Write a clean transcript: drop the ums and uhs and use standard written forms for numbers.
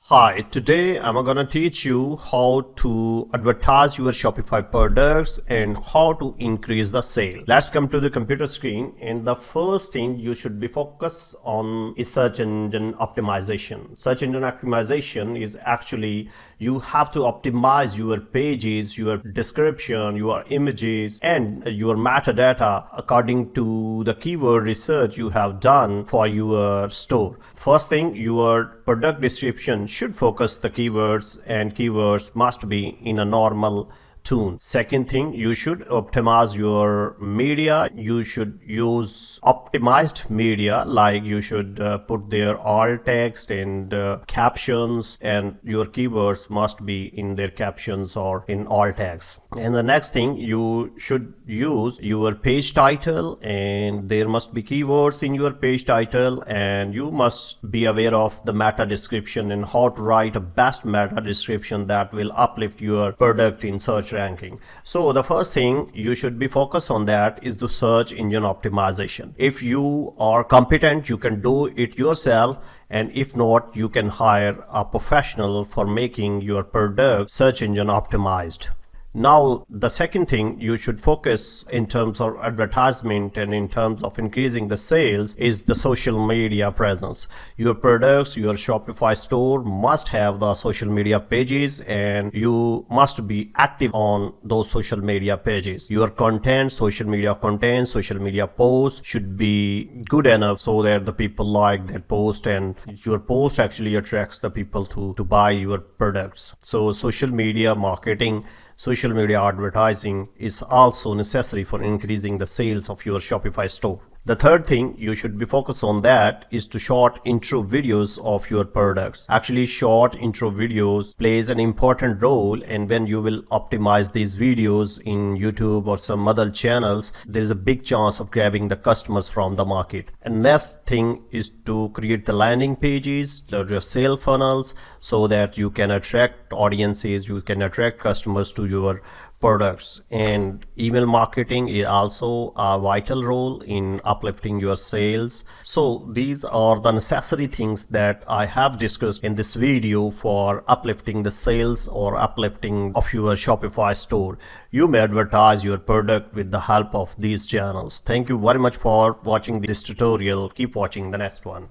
Hi, today I'm gonna teach you how to advertise your Shopify products and how to increase the sale. Let's come to the computer screen, and the first thing you should be focused on is search engine optimization. Search engine optimization is actually you have to optimize your pages, your description, your images, and your metadata according to the keyword research you have done for your store. First thing, your product description should focus the keywords, and keywords must be in a normal tune. Second thing, you should optimize your media. You should use optimized media, like you should put there alt text and captions, and your keywords must be in their captions or in alt text. And the next thing, you should use your page title, and there must be keywords in your page title, and you must be aware of the meta description and how to write a best meta description that will uplift your product in search ranking. So the first thing you should be focused on that is the search engine optimization. If you are competent, you can do it yourself, and if not, you can hire a professional for making your product search engine optimized. Now, the second thing you should focus in terms of advertisement and in terms of increasing the sales is the social media presence. Your products, your Shopify store must have the social media pages, and you must be active on those social media pages. Your content, social media posts should be good enough so that the people like that post, and your post actually attracts the people to buy your products. So social media marketing, social media advertising is also necessary for increasing the sales of your Shopify store. The third thing you should be focused on that is to short intro videos of your products. Actually, short intro videos plays an important role, and when you will optimize these videos in YouTube or some other channels, there is a big chance of grabbing the customers from the market. And next thing is to create the landing pages, your sale funnels, so that you can attract audiences, you can attract customers to your products. And email marketing is also a vital role in uplifting your sales. So these are the necessary things that I have discussed in this video for uplifting the sales or uplifting of your Shopify store. You may advertise your product with the help of these channels. Thank you very much for watching this tutorial. Keep watching the next one.